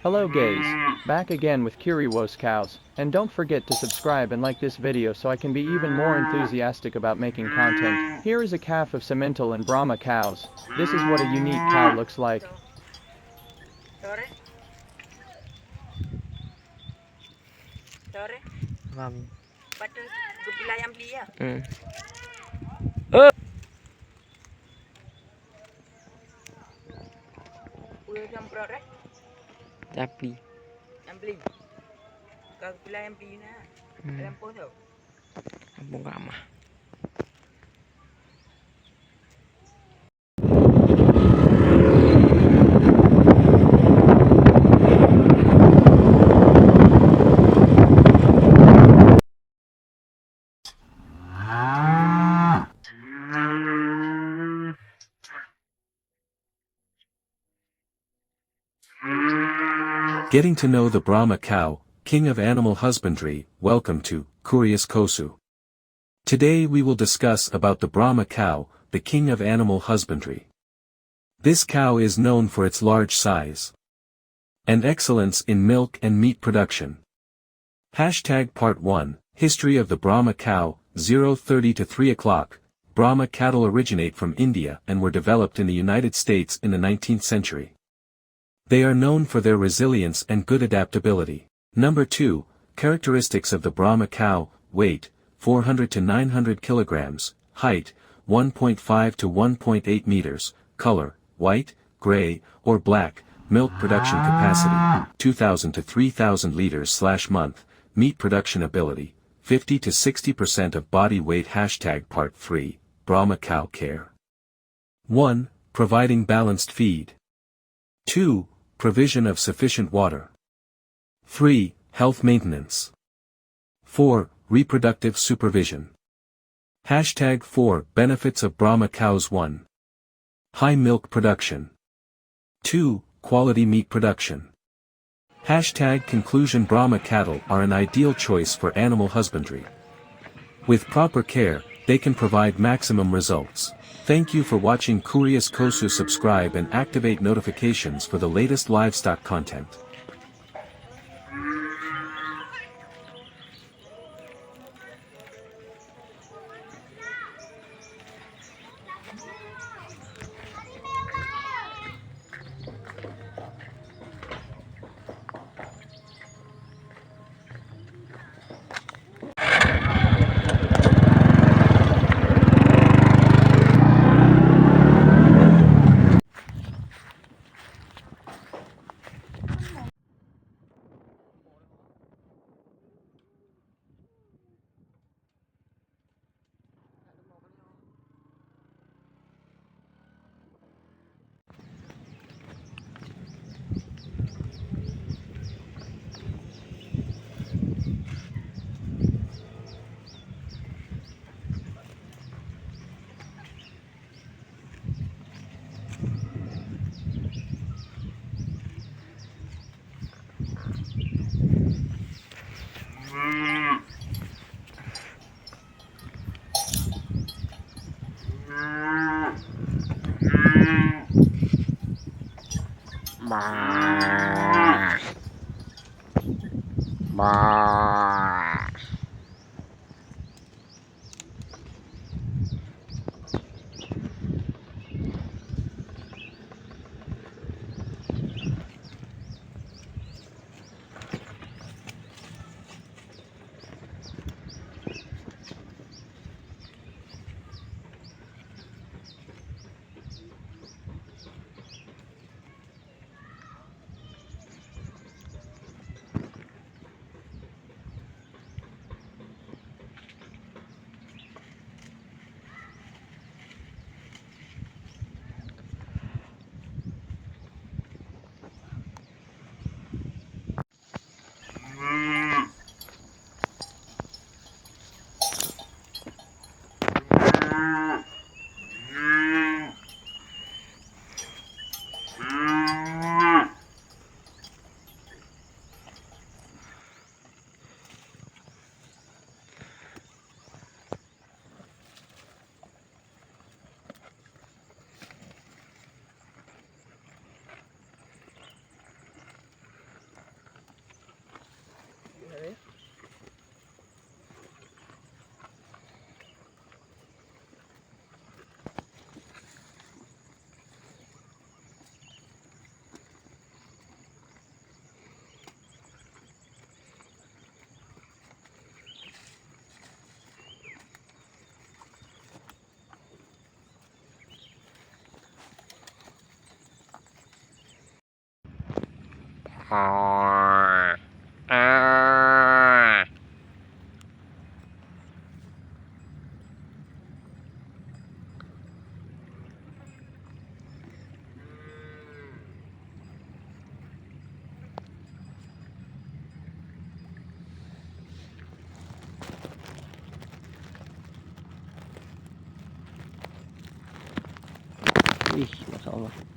Hello gays, back again with Curios cows, and don't forget to subscribe and like this video so I can be even more enthusiastic about making content. Here is a calf of Simmental and Brahma cows. This is what a unique cow looks like. Sore, sore, Vâng. baca gupila yang beli ya. Udah semprot Tapi yang beli. Kau gupila yang beli na. Lampu tu. kampung ramah. Getting to know the Brahma cow, king of animal husbandry. Welcome to Curious Kosu. Today we will discuss about the Brahma cow, the king of animal husbandry. This cow is known for its large size and excellence in milk and meat production. Hashtag Part 1, History of the Brahma cow, 0:30 to 3 o'clock. Brahma cattle originate from India and were developed in the United States in the 19th century. They are known for their resilience and good adaptability. Number 2, characteristics of the Brahma cow: weight, 400 to 900 kilograms, height, 1.5 to 1.8 meters, color, white, gray, or black, milk production capacity, 2,000 to 3,000 liters/month, meat production ability, 50 to 60% of body weight. Hashtag Part 3, Brahma cow care. 1. Providing balanced feed. 2. Provision of sufficient water. 3. Health maintenance. 4. Reproductive supervision. Hashtag 4. Benefits of Brahma cows. 1. High milk production. 2. Quality meat production. Hashtag conclusion: Brahma cattle are an ideal choice for animal husbandry. With proper care, they can provide maximum results. Thank you for watching Curious Kosu. Subscribe and activate notifications for the latest livestock content. Wih, masya Allah.